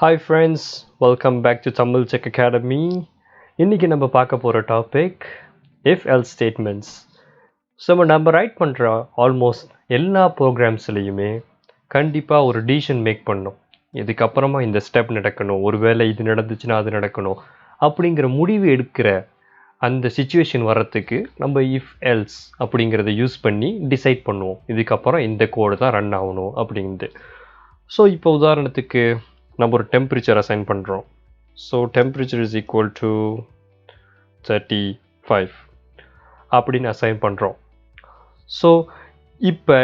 Hi friends, welcome back to TamilTechAcademy. இன்னைக்கு நம்ம பார்க்க போற டாபிக் if else statements. நம்ம ரைட் பண்ற ஆல்மோஸ்ட் எல்லா ப்ரோக்ராம்ஸ்லையுமே கண்டிப்பா ஒரு டிசிஷன் மேக் பண்ணணும். இதுக்கப்புறமா இந்த ஸ்டெப் நடக்கணும், ஒருவேளை இது நடந்துச்சுன்னா அது நடக்கணும் அப்படிங்கிற முடிவு எடுக்கிற அந்த சுச்சுவேஷன் வர்றதுக்கு நம்ம if else அப்படிங்கிறத யூஸ் பண்ணி டிசைட் பண்ணுவோம். இதுக்கப்புறம் இந்த கோடு தான் ரன் ஆகணும் அப்படின்ட்டு. ஸோ இப்போ உதாரணத்துக்கு நம்ம ஒரு டெம்பரேச்சர் அசைன் பண்ணுறோம். So temperature is equal to 35 அப்படின்னு அசைன் பண்ணுறோம். ஸோ இப்போ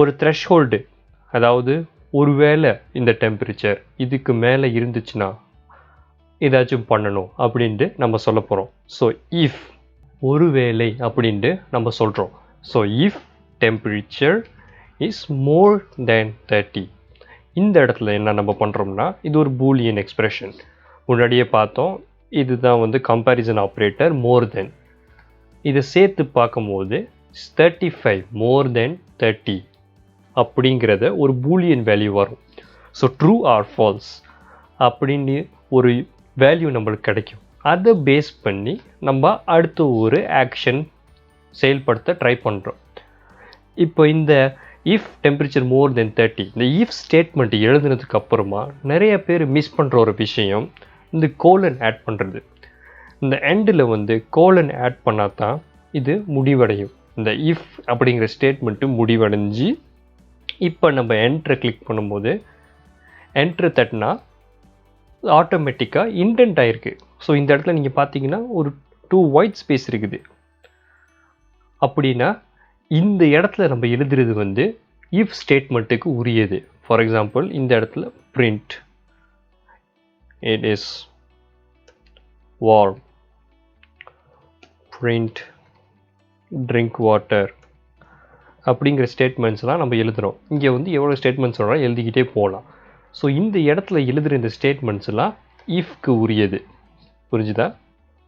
ஒரு த்ரெஷ்ஹோல்டு, அதாவது ஒருவேளை இந்த டெம்பரேச்சர் இதுக்கு மேலே இருந்துச்சுன்னா ஏதாச்சும் பண்ணணும் அப்படின்ட்டு நம்ம சொல்ல போகிறோம். ஸோ இஃப் ஒருவேளை அப்படின்ட்டு நம்ம சொல்கிறோம். So if temperature is more than 30, இந்த இடத்துல என்ன நம்ம பண்ணுறோம்னா இது ஒரு பூலியன் எக்ஸ்பிரஷன். முன்னாடியே பார்த்தோம், இதுதான் வந்து கம்பேரிசன் ஆப்ரேட்டர் மோர் தென். இதை சேர்த்து பார்க்கும்போது 35 மோர் தென் 30 அப்படிங்கிறத ஒரு பூலியன் வேல்யூ வரும். ஸோ ட்ரூ ஆர் ஃபால்ஸ் அப்படின்னு ஒரு வேல்யூ நம்மளுக்கு கிடைக்கும். அதை பேஸ் பண்ணி நம்ம அடுத்த ஒரு ஆக்ஷன் செயல்படுத்த ட்ரை பண்ணுறோம். இப்போ இந்த இஃப் டெம்பரேச்சர் மோர் தென் 30, இந்த இஃப் ஸ்டேட்மெண்ட் எழுதுனதுக்கு அப்புறமா நிறைய பேர் மிஸ் பண்ணுற ஒரு விஷயம் இந்த கோலன் ஆட் பண்ணுறது. இந்த எண்டில் வந்து கோலன் ஆட் பண்ணால் தான் இது முடிவடையும். இந்த இஃப் அப்படிங்கிற ஸ்டேட்மெண்ட்டு முடிவடைஞ்சு இப்போ நம்ம என்ட்ரை கிளிக் பண்ணும்போது என்ட்ரு தட்டினா ஆட்டோமேட்டிக்காக இன்டென்ட் ஆகிருக்கு. ஸோ இந்த இடத்துல நீங்கள் பார்த்தீங்கன்னா ஒரு 2 ஒயிட் ஸ்பேஸ் இருக்குது. அப்படின்னா இந்த இடத்துல நம்ம எழுதுறது வந்து இஃப் ஸ்டேட்மெண்ட்டுக்கு உரியது. ஃபார் எக்ஸாம்பிள் இந்த இடத்துல print it is warm, print drink water அப்படிங்கிற ஸ்டேட்மெண்ட்ஸ்லாம் நம்ம எழுதுகிறோம். இங்கே வந்து எவ்வளோ ஸ்டேட்மெண்ட்ஸ் வேணாலும் எழுதிக்கிட்டே போகலாம். ஸோ இந்த இடத்துல எழுதுகிற இந்த ஸ்டேட்மெண்ட்ஸ்லாம் இஃப்க்கு உரியது. புரிஞ்சுதா?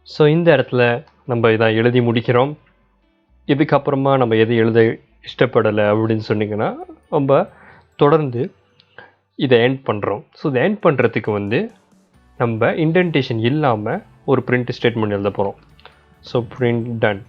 ஸோ இந்த இடத்துல நம்ம இதை எழுதி முடிக்கிறோம். இதுக்கப்புறமா நம்ம எது எழுத இஷ்டப்படலை அப்படின்னு சொன்னிங்கன்னா நம்ம தொடர்ந்து இதை எண்ட் பண்ணுறோம். ஸோ இதை எண்ட் பண்ணுறதுக்கு வந்து நம்ம இண்டென்டேஷன் இல்லாமல் ஒரு பிரிண்ட் ஸ்டேட்மெண்ட் எழுத போகிறோம். So print done.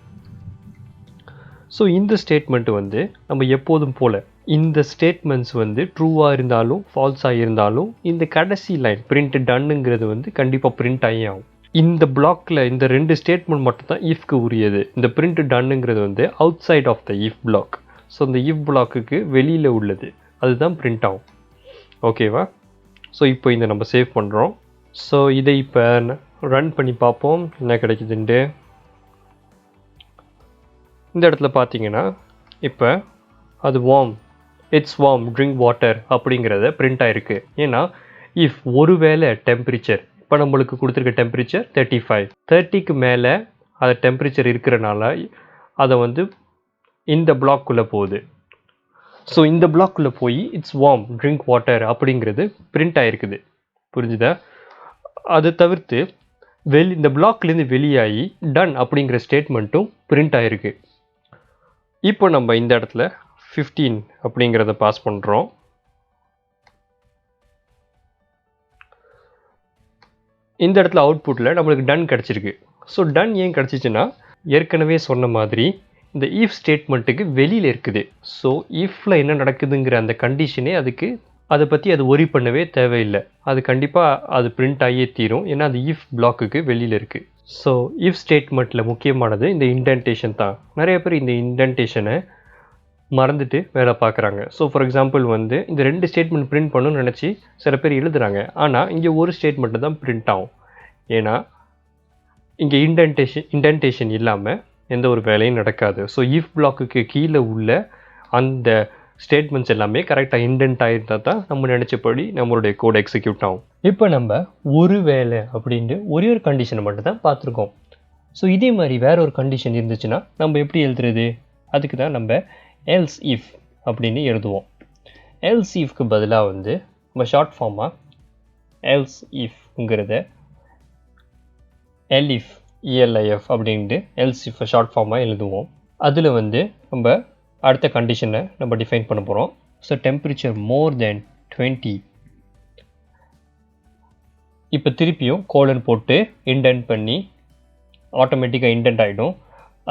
ஸோ இந்த ஸ்டேட்மெண்ட் வந்து நம்ம எப்போதும் போல் இந்த ஸ்டேட்மெண்ட்ஸ் வந்து ட்ரூவாக இருந்தாலும் ஃபால்ஸாக இருந்தாலும் இந்த கடைசி லைன் பிரிண்ட் டன்னுங்கிறது வந்து கண்டிப்பாக பிரிண்ட் ஆகி ஆகும். இந்த பிளாக்ல இந்த 2 ஸ்டேட்மெண்ட் மட்டும் தான் இஃப்க்கு உரியது. இந்த பிரிண்ட் டன்னுங்கிறது வந்து outside of the if block. So இந்த இஃப் பிளாக்குக்கு வெளியில் உள்ளது, அதுதான் பிரிண்ட் ஆகும். ஓகேவா? ஸோ இப்போ இந்த நம்ம சேவ் பண்ணுறோம். ஸோ இதை இப்போ ரன் பண்ணி பார்ப்போம் என்ன கிடைக்குதுன்ட்டு. இந்த இடத்துல பார்த்தீங்கன்னா இப்போ அது warm, it's warm drink water அப்படிங்கிறத பிரிண்ட் ஆகிருக்கு. ஏன்னா இஃப் ஒருவேளை டெம்பரேச்சர் இப்போ நம்மளுக்கு கொடுத்துருக்க டெம்பரேச்சர் 35, 30க்கு மேலே அது டெம்பரேச்சர் இருக்கிறனால அதை வந்து இந்த பிளாக்குள்ளே போகுது. ஸோ இந்த பிளாக்குள்ளே போய் இட்ஸ் வார்ம் ட்ரிங்க் வாட்டர் அப்படிங்கிறது பிரிண்ட் ஆகிருக்குது. புரிஞ்சுதா? அதை தவிர்த்து இந்த பிளாக்லேருந்து வெளியாகி டன் அப்படிங்கிற ஸ்டேட்மெண்ட்டும் பிரிண்ட் ஆகிருக்கு. இப்போ நம்ம இந்த இடத்துல 15 அப்படிங்கிறத பாஸ் பண்ணுறோம். இந்த இடத்துல அவுட்புட்டில் நம்மளுக்கு டன் கிடச்சிருக்கு. ஸோ டன் ஏன் கிடச்சிச்சின்னா ஏற்கனவே சொன்ன மாதிரி இந்த இஃப் ஸ்டேட்மெண்ட்டுக்கு வெளியில் இருக்குது. ஸோ இஃப்பில் என்ன நடக்குதுங்கிற அந்த கண்டிஷனே அதுக்கு அதை பற்றி அது ஒரி பண்ணவே தேவையில்லை. அது கண்டிப்பாக அது பிரிண்ட் ஆகியே தீரும். ஏன்னா அது இஃப் பிளாக்குக்கு வெளியில் இருக்குது. ஸோ இஃப் ஸ்டேட்மெண்ட்டில் முக்கியமானது இந்த இண்டென்டேஷன் தான். நிறைய பேர் இந்த இண்டென்டேஷனை மறந்துட்டு வேலை பார்க்குறாங்க. ஸோ ஃபார் எக்ஸாம்பிள் வந்து இந்த 2 ஸ்டேட்மெண்ட் பிரிண்ட் பண்ணணும்னு நினச்சி சில பேர் எழுதுகிறாங்க. ஆனால் இங்கே ஒரு ஸ்டேட்மெண்ட்டு தான் பிரிண்ட் ஆகும். ஏன்னா இங்கே இண்டென்டேஷன் இல்லாமல் எந்த ஒரு வேலையும் நடக்காது. ஸோ இஃப் பிளாக்குக்கு கீழே உள்ள அந்த ஸ்டேட்மெண்ட்ஸ் எல்லாமே கரெக்டாக இண்டென்ட் ஆகிருந்தால் தான் நம்ம நினச்சபடி நம்மளுடைய கோட் எக்ஸிக்யூட் ஆகும். இப்போ நம்ம ஒரு வேலை அப்படின்ட்டு ஒரே ஒரு கண்டிஷனை மட்டும் தான் பார்த்துருக்கோம். ஸோ இதே மாதிரி வேற ஒரு கண்டிஷன் இருந்துச்சுன்னா நம்ம எப்படி எழுதுறது? அதுக்கு தான் நம்ம எல்ஸ் இஃப் அப்படின்னு எழுதுவோம். எல்ஸ் இஃப்க்கு பதிலாக வந்து நம்ம ஷார்ட் ஃபார்மாக எல்ஸ் இஃப்ங்கிறத எல்இஃப் இஎல்ஐஎஃப் அப்படின்ட்டு எல்ஸ் இஃப் ஷார்ட் ஃபார்மாக எழுதுவோம். அதில் வந்து நம்ம அடுத்த கண்டிஷனை நம்ம டிஃபைன் பண்ண போகிறோம். ஸோ டெம்பரேச்சர் மோர் தென் 20 இப்போ திருப்பியும் கோலன் போட்டு இண்டென்ட் பண்ணி ஆட்டோமேட்டிக்காக இண்டென்ட் ஆகிடும்.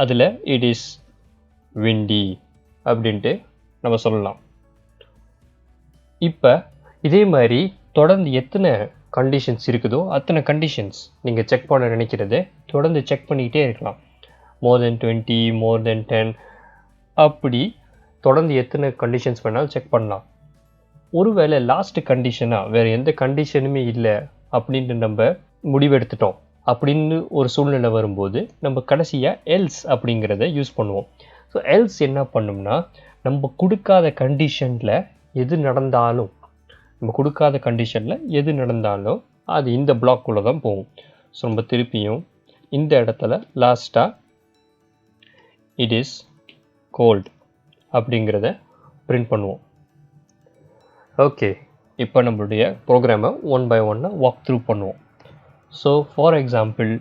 அதில் இட் இஸ் விண்டி அப்படின்ட்டு நம்ம சொல்லலாம். இப்போ இதே மாதிரி தொடர்ந்து எத்தனை கண்டிஷன்ஸ் இருக்குதோ அத்தனை கண்டிஷன்ஸ் நீங்கள் செக் பண்ண நினைக்கிறத தொடர்ந்து செக் பண்ணிக்கிட்டே இருக்கலாம். மோர் தென் 20, மோர் தென் 10, அப்படி தொடர்ந்து எத்தனை கண்டிஷன்ஸ் வேணாலும் செக் பண்ணலாம். ஒருவேளை லாஸ்ட் கண்டிஷனாக வேறு எந்த கண்டிஷனுமே இல்லை அப்படின்ட்டு நம்ம முடிவெடுத்துட்டோம் அப்படின்னு ஒரு சூழ்நிலை வரும்போது நம்ம கடைசியாக எல்ஸ் அப்படிங்கிறத யூஸ் பண்ணுவோம். ஸோ எல்ஸ் என்ன பண்ணும்னா, நம்ம கொடுக்காத கண்டிஷனில் எது நடந்தாலும் அது இந்த பிளாக்குள்ளே தான் போகும். ஸோ நம்ம திருப்பியும் இந்த இடத்துல லாஸ்ட்டாக இட் இஸ் கோல்ட் அப்படிங்கிறத பிரிண்ட் பண்ணுவோம். ஓகே, இப்போ நம்மளுடைய ப்ரோக்ராமை 1 by 1 வாக் த்ரூ பண்ணுவோம். ஸோ ஃபார் எக்ஸாம்பிள்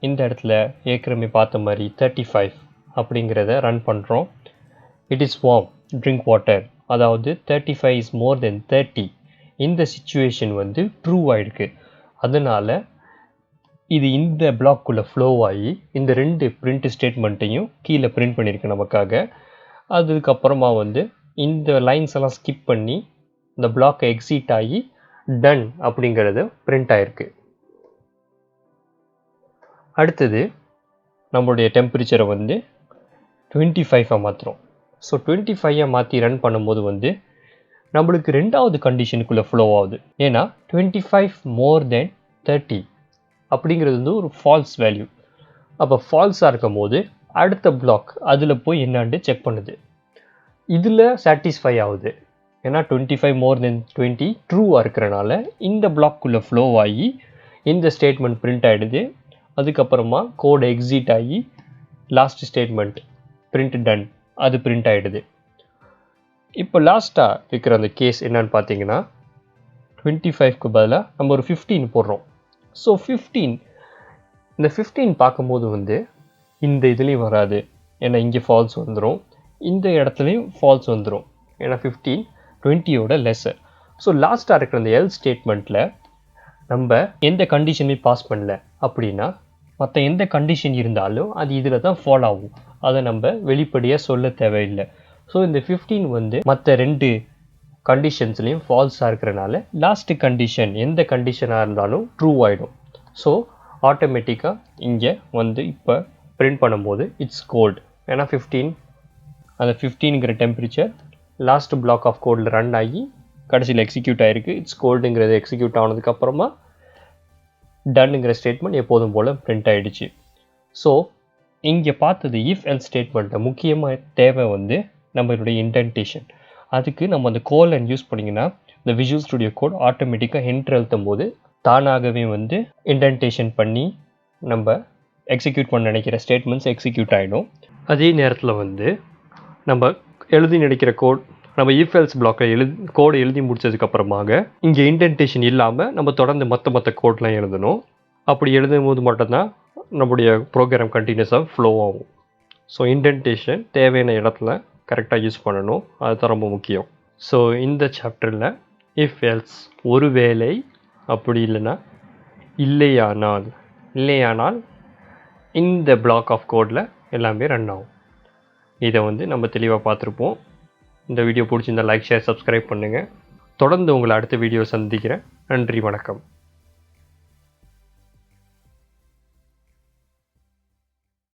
இந்த இடத்துல ஏற்கனவே பார்த்த மாதிரி 35 அப்படிங்கிறத ரன் பண்ணுறோம். It is warm, drink water, அதாவது 35 இஸ் மோர் தென் 30. இந்த சிச்சுவேஷன் வந்து ட்ரூ ஆகிருக்கு. அதனால் இது இந்த பிளாக்குள்ளே ஃப்ளோ ஆகி இந்த 2 பிரிண்ட் ஸ்டேட்மெண்ட்டையும் கீழே பிரிண்ட் பண்ணியிருக்கு நமக்காக. அதுக்கப்புறமா வந்து இந்த லைன்ஸ் எல்லாம் ஸ்கிப் பண்ணி இந்த பிளாக்கை எக்ஸிட் ஆகி டன் அப்படிங்கிறது பிரிண்ட் ஆகிருக்கு. அடுத்தது நம்மளுடைய டெம்பரேச்சரை வந்து 25 மாற்றுறோம். ஸோ 25 மாற்றி ரன் பண்ணும்போது வந்து நம்மளுக்கு ரெண்டாவது கண்டிஷனுக்குள்ளே ஃப்ளோ ஆகுது. ஏன்னா 25 மோர் தென் 30 அப்படிங்கிறது வந்து ஒரு ஃபால்ஸ் வேல்யூ. அப்போ ஃபால்ஸாக இருக்கும் போது அடுத்த பிளாக் அதில் போய் என்னான்னு செக் பண்ணுது. இதில் சாட்டிஸ்ஃபை ஆகுது. ஏன்னா 25 மோர் தென் 20 ட்ரூவாக இருக்கிறனால இந்த பிளாக்குள்ளே ஃப்ளோ ஆகி இந்த ஸ்டேட்மெண்ட் பிரிண்ட் ஆகிடுது. அதுக்கப்புறமா கோட் எக்ஸிட் ஆகி லாஸ்ட் ஸ்டேட்மெண்ட் பிரிண்ட் டன் அது பிரிண்ட் ஆகிடுது. இப்போ லாஸ்ட்டாக இருக்கிற அந்த கேஸ் என்னன்னு பார்த்தீங்கன்னா 25க்கு பதிலாக நம்ம ஒரு 15 போடுறோம். ஸோ 15 இந்த 15 பார்க்கும்போது வந்து இந்த இதுலேயும் வராது, ஏன்னா இங்கே ஃபால்ஸ் வந்துடும், இந்த இடத்துலையும் ஃபால்ஸ் வந்துடும், ஏன்னா 15 20யோட லெஸ்ஸர். ஸோ லாஸ்ட்டாக இருக்கிற அந்த எல் ஸ்டேட்மெண்ட்டில் நம்ம எந்த கண்டிஷனுமே பாஸ் பண்ணல அப்படின்னா மற்ற எந்த கண்டிஷன் இருந்தாலும் அது இதில் தான் ஃபாலோ ஆகும். அதை நம்ம வெளிப்படையாக சொல்ல தேவையில்லை. ஸோ இந்த 15 வந்து மற்ற 2 கண்டிஷன்ஸ்லேயும் ஃபால்ஸாக இருக்கிறனால லாஸ்ட்டு கண்டிஷன் எந்த கண்டிஷனாக இருந்தாலும் ட்ரூ ஆகிடும். ஸோ ஆட்டோமேட்டிக்காக இங்கே வந்து இப்போ பிரிண்ட் பண்ணும்போது இட்ஸ் கோல்டு, ஏன்னா 15 அந்த 15ங்கிற டெம்பரேச்சர் லாஸ்ட் பிளாக் ஆஃப் கோடில் ரன் ஆகி கடைசியில் எக்ஸிக்யூட் ஆகிருக்கு. இட்ஸ் கோல்டுங்கிறது எக்ஸிக்யூட் ஆனதுக்கப்புறமா டன்னுங்கிற ஸ்டேட்மெண்ட் எப்போதும் போல் பிரிண்ட் ஆகிடுச்சு. ஸோ இங்கே பார்த்தது இஃப் எல் ஸ்டேட்மெண்ட்டை முக்கியமாக தேவை வந்து நம்மளுடைய இன்டென்டேஷன். அதுக்கு நம்ம அந்த கோலன் யூஸ் பண்ணிங்கன்னா இந்த விஷுவல் ஸ்டுடியோ கோட் ஆட்டோமேட்டிக்காக என்ட்ரு அழுத்தும் போது தானாகவே வந்து இன்டென்டேஷன் பண்ணி நம்ம எக்ஸிக்யூட் பண்ண நினைக்கிற ஸ்டேட்மெண்ட்ஸ் எக்ஸிக்யூட் ஆகிடும். அதே நேரத்தில் வந்து நம்ம எழுதி நினைக்கிற கோட் நம்ம இஃப் எல்ஸ் பிளாக்கை கோடை எழுதி முடிச்சதுக்கப்புறமாக இங்கே இன்டென்டேஷன் இல்லாமல் நம்ம தொடர்ந்து மற்ற கோட்லாம் எழுதணும். அப்படி எழுதும் போது மட்டும்தான் நம்முடைய ப்ரோக்ராம் கண்டினியூஸாக ஃப்ளோ ஆகும். ஸோ இன்டென்டேஷன் தேவையான இடத்துல கரெக்டாக யூஸ் பண்ணணும், அதுதான் ரொம்ப முக்கியம். ஸோ இந்த சாப்டரில் இஃப் எல்ஸ் ஒருவேளை, அப்படி இல்லைன்னா இல்லையானால் இந்த பிளாக் ஆஃப் கோடில் எல்லாமே ரன் ஆகும். இதை வந்து நம்ம தெளிவாக பார்த்துருப்போம். இந்த வீடியோ பிடிச்சிருந்தால் லைக், ஷேர், சப்ஸ்கிரைப் பண்ணுங்கள். தொடர்ந்து உங்களை அடுத்த வீடியோ சந்திக்கிறேன். நன்றி, வணக்கம்.